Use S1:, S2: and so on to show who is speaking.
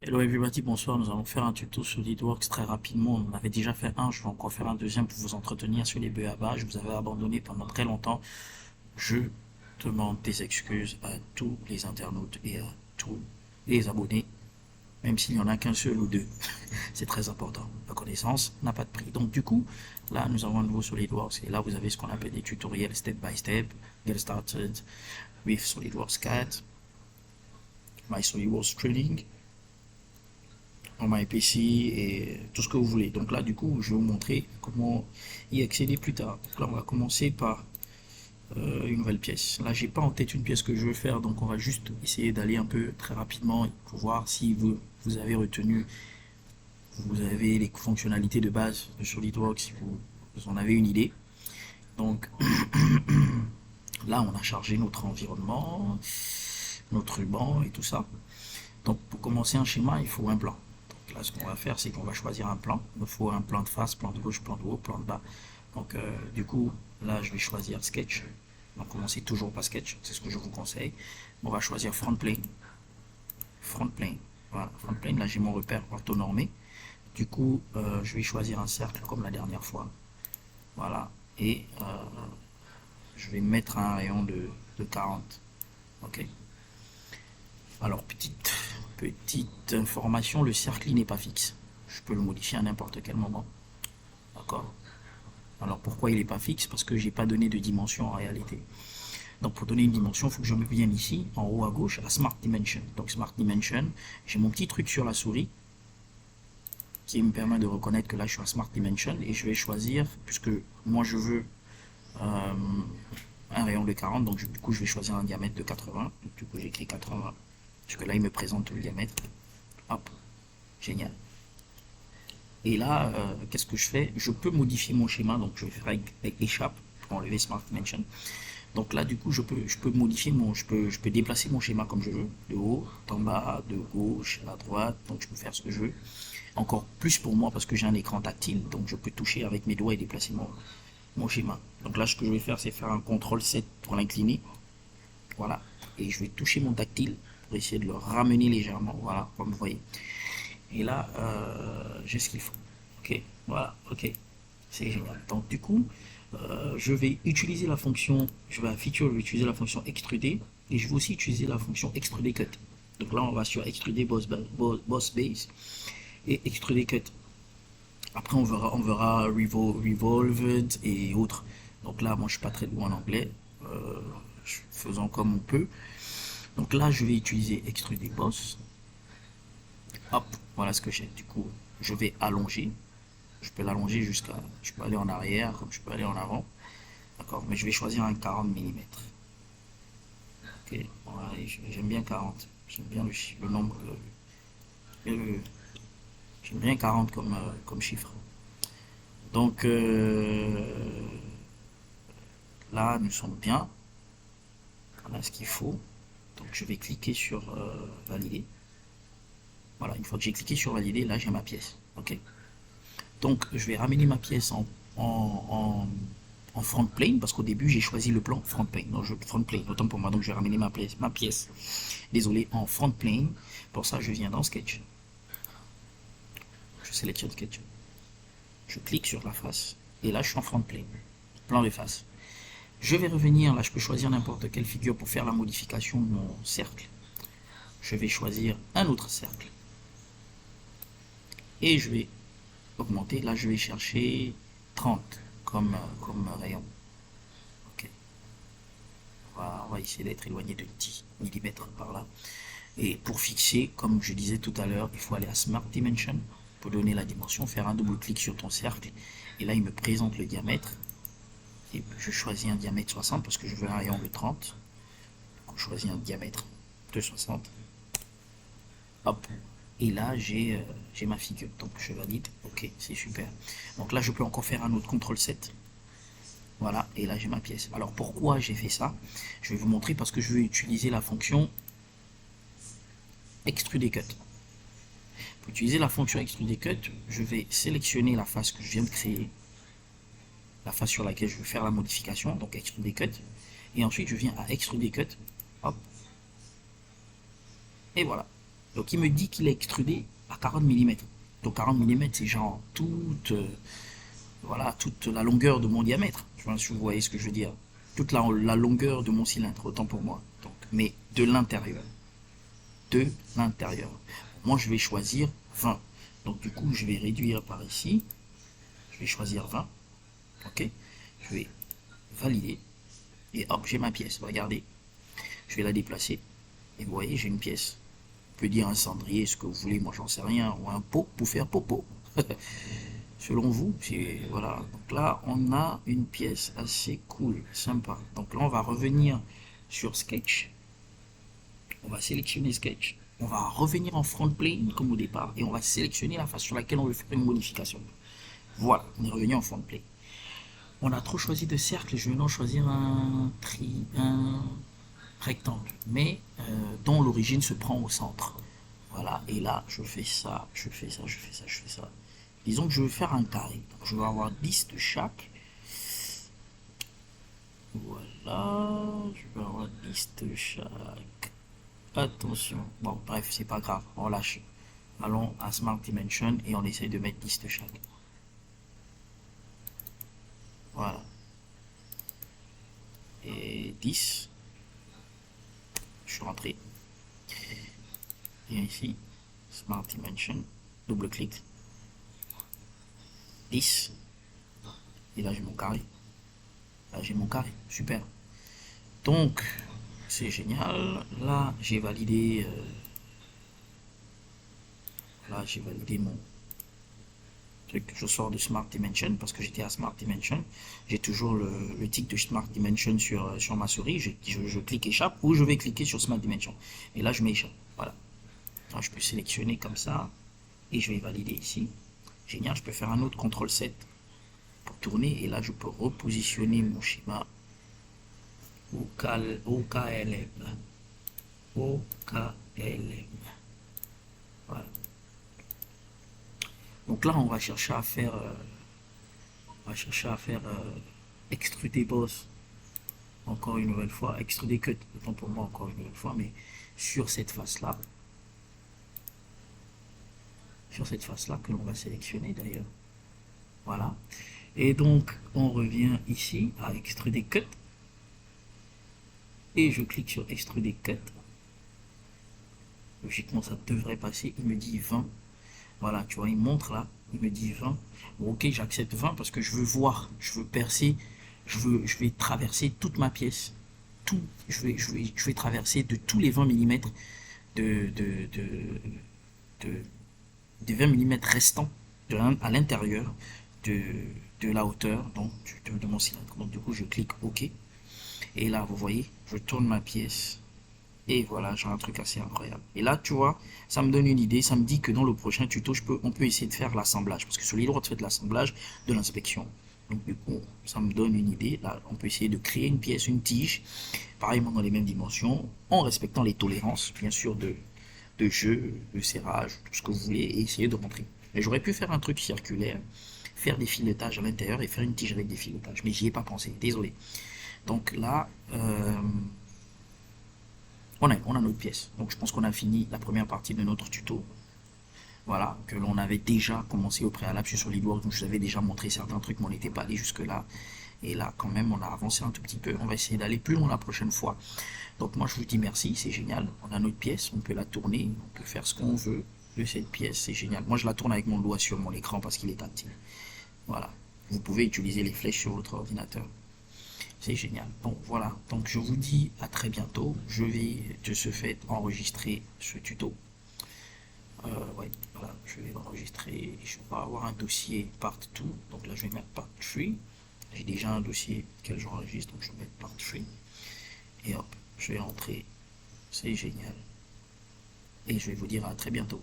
S1: Hello everybody, bonsoir. Nous allons faire un tuto sur SolidWorks très rapidement. On en avait déjà fait un, je vais encore faire un deuxième pour vous entretenir sur les BABA. Je vous avais abandonné pendant très longtemps. Je demande des excuses à tous les internautes et à tous les abonnés, même s'il n'y en a qu'un seul ou deux. C'est très important. La connaissance n'a pas de prix. Donc du coup, là nous avons un nouveau SolidWorks et là vous avez ce qu'on appelle des tutoriels step by step. Get started with SolidWorks 4, My SolidWorks Training, en MyPC et tout ce que vous voulez. Donc là, du coup, je vais vous montrer comment y accéder plus tard. Donc là, on va commencer par une nouvelle pièce. Là, j'ai pas en tête une pièce que je veux faire, donc on va juste essayer d'aller un peu très rapidement pour voir si vous avez retenu, vous avez les fonctionnalités de base de SolidWorks, si vous en avez une idée. Donc là, on a chargé notre environnement, notre ruban et tout ça. Donc pour commencer un schéma, il faut un plan. Donc là, ce qu'on va faire, c'est qu'on va choisir un plan. Il me faut un plan de face, plan de gauche, plan de haut, plan de bas. Donc du coup, là, je vais choisir Sketch. Donc commencez toujours par Sketch, c'est ce que je vous conseille. On va choisir Front Plane. Front Plane. Voilà, Front Plane, là j'ai mon repère orthonormé. Du coup, je vais choisir un cercle comme la dernière fois. Voilà. Et je vais mettre un rayon de 40. Ok. Alors, petite information, le cercle n'est pas fixe. Je peux le modifier à n'importe quel moment. D'accord. Alors, pourquoi il n'est pas fixe? Parce que j'ai pas donné de dimension en réalité. Donc, pour donner une dimension, il faut que je me vienne ici, en haut à gauche, à Smart Dimension. Donc, Smart Dimension, j'ai mon petit truc sur la souris qui me permet de reconnaître que là, je suis à Smart Dimension et je vais choisir, puisque moi, je veux euh, un rayon de 40, donc du coup, je vais choisir un diamètre de 80. Donc, du coup, j'écris 80, parce que là, il me présente le diamètre. Hop, génial. Et là, qu'est-ce que je fais? Je peux modifier mon schéma, donc je vais faire avec échappe pour enlever Smart Dimension. Donc là, du coup, je peux modifier je peux déplacer mon schéma comme je veux, de haut, en bas, de gauche à droite, donc je peux faire ce que je veux. Encore plus pour moi parce que j'ai un écran tactile, donc je peux toucher avec mes doigts et déplacer mon schéma. Donc là, ce que je vais faire, c'est faire un CTRL 7 pour l'incliner, voilà, et je vais toucher mon tactile pour essayer de le ramener légèrement, voilà, comme vous voyez. Et là, j'ai ce qu'il faut. Ok, voilà, ok, c'est génial. Donc du coup, je vais utiliser la fonction, je vais à feature, je vais utiliser la fonction extruder et je vais aussi utiliser la fonction extruder cut. Donc là, on va sur extruder boss base et extruder cut. Après, on verra revolved et autres. Donc là, moi, je suis pas très bon en anglais. Euh, Faisons comme on peut. Donc là, je vais utiliser extruder boss. Hop, voilà ce que j'ai. Du coup, je vais allonger. Je peux l'allonger jusqu'à. Je peux aller en arrière, comme je peux aller en avant. D'accord, mais je vais choisir un 40 mm. Ok, voilà, j'aime bien 40. J'aime bien le nombre. Le- J'aime bien 40 comme chiffre. Donc là, nous sommes bien. On a ce qu'il faut. Donc je vais cliquer sur valider. Voilà, une fois que j'ai cliqué sur valider, là j'ai ma pièce. Ok. Donc je vais ramener ma pièce en front plane parce qu'au début j'ai choisi le plan front plane. Donc front plane, autant pour moi. Donc je vais ramener ma pièce. Désolé, en front plane. Pour ça, je viens dans Sketch. Je sélectionne Sketch. Je clique sur la face. Et là, je suis en front plane. Plan de face. Je vais revenir, là, je peux choisir n'importe quelle figure pour faire la modification de mon cercle. Je vais choisir un autre cercle. Et je vais augmenter. Là, je vais chercher 30 comme rayon. Ok. On va essayer d'être éloigné de 10 millimètres par là. Et pour fixer, comme je disais tout à l'heure, il faut aller à Smart Dimension pour donner la dimension, faire un double clic sur ton cercle. Et là, il me présente le diamètre. Et je choisis un diamètre 60 parce que je veux un rayon de 30. Donc, je choisis un diamètre de 60. Hop. Et là, j'ai ma figure. Donc, je valide. Ok, c'est super. Donc là, je peux encore faire un autre CTRL 7. Voilà, et là, j'ai ma pièce. Alors, pourquoi j'ai fait ça? Je vais vous montrer parce que je vais utiliser la fonction extruder cut. Pour utiliser la fonction extruder cut, je vais sélectionner la face que je viens de créer, la face sur laquelle je veux faire la modification, donc extruder cut. Et ensuite, je viens à extruder cut. Hop. Et voilà. Donc il me dit qu'il est extrudé à 40 mm. Donc 40 mm, c'est genre toute, voilà, toute la longueur de mon diamètre. Je sais pas si vous voyez ce que je veux dire. Toute la longueur de mon cylindre, autant pour moi. Donc, mais de l'intérieur. De l'intérieur. Moi, je vais choisir 20. Donc du coup, je vais réduire par ici. Je vais choisir 20. Ok. Je vais valider. Et hop, j'ai ma pièce. Regardez. Je vais la déplacer. Et vous voyez, j'ai une pièce. On peut dire un cendrier, ce que vous voulez, moi j'en sais rien. Ou un pot pour faire popo. Selon vous, c'est voilà. Donc là, on a une pièce assez cool, sympa. Donc là, on va revenir sur Sketch. On va sélectionner Sketch. On va revenir en front plane comme au départ et on va sélectionner la face sur laquelle on veut faire une modification. Voilà, on est revenu en front plane. On a trop choisi de cercle, je vais maintenant choisir un rectangle, mais dont l'origine se prend au centre. Voilà, et là, je fais ça, je fais ça, je fais ça, je fais ça. Disons que je veux faire un carré. Donc je vais avoir 10 de chaque. Voilà, je vais avoir 10 de chaque. Attention. Bon, bref, c'est pas grave, on lâche. Allons à Smart Dimension et on essaye de mettre 10 de chaque. Voilà. Et 10. Je suis rentré. Et ici, Smart Dimension, double-clic. 10. Et là, j'ai mon carré. Là, j'ai mon carré. Super. Donc, c'est génial. Là, j'ai validé. Là, j'ai validé mon truc. Je sors de Smart Dimension parce que j'étais à Smart Dimension. J'ai toujours le tic de Smart Dimension sur ma souris. Je clique échappe ou je vais cliquer sur Smart Dimension. Et là, je m'échappe. Voilà. Alors, je peux sélectionner comme ça. Et je vais valider ici. Génial. Je peux faire un autre CTRL-7 pour tourner. Et là, je peux repositionner mon schéma au KLM. Au KLM. Voilà. Donc là, on va chercher à faire, extruder boss encore une nouvelle fois, extruder cut, autant pour moi encore une nouvelle fois, mais sur cette face-là, que l'on va sélectionner d'ailleurs. Voilà. Et donc, on revient ici à extruder cut. Et je clique sur extruder cut. Logiquement, ça devrait passer. Il me dit 20. Voilà, tu vois, il montre là. Il me dit 20. Bon, ok, j'accepte 20 parce que je veux voir, je veux percer, je vais traverser toute ma pièce. Tout, je vais traverser de tous les 20 mm de, de, de, de, des 20 mm restants à l'intérieur de, de la hauteur donc, de mon cylindre. Donc du coup, je clique OK. Et là, vous voyez, je tourne ma pièce. Et voilà, j'ai un truc assez incroyable. Et là, tu vois, ça me donne une idée. Ça me dit que dans le prochain tuto, on peut essayer de faire l'assemblage. Parce que sur les droits, tu fais de l'assemblage, de l'inspection. Donc du coup, ça me donne une idée. Là, on peut essayer de créer une pièce, une tige, pareillement dans les mêmes dimensions, en respectant les tolérances, bien sûr, de jeu, de serrage, tout ce que vous voulez, et essayer de rentrer. Mais j'aurais pu faire un truc circulaire, faire des filetages à l'intérieur et faire une tige avec des filetages. Mais j'y ai pas pensé, désolé. Donc là, on a notre pièce. Donc je pense qu'on a fini la première partie de notre tuto. Voilà, que l'on avait déjà commencé au préalable sur SolidWorks, donc je vous avais déjà montré certains trucs, mais on n'était pas allé jusque là. Et là, quand même, on a avancé un tout petit peu. On va essayer d'aller plus loin la prochaine fois. Donc moi, je vous dis merci, c'est génial. On a notre pièce, on peut la tourner, on peut faire ce qu'on veut de cette pièce, c'est génial. Moi, je la tourne avec mon doigt sur mon écran parce qu'il est tactile. Voilà. Vous pouvez utiliser les flèches sur votre ordinateur. C'est génial. Bon, voilà. Donc, je vous dis à très bientôt. Je vais de ce fait enregistrer ce tuto. Ouais, voilà, je vais l'enregistrer. Je vais avoir un dossier part 2. Donc là, je vais mettre part 3. J'ai déjà un dossier que j'enregistre, donc je vais mettre part 3. Et hop, je vais entrer. C'est génial. Et je vais vous dire à très bientôt.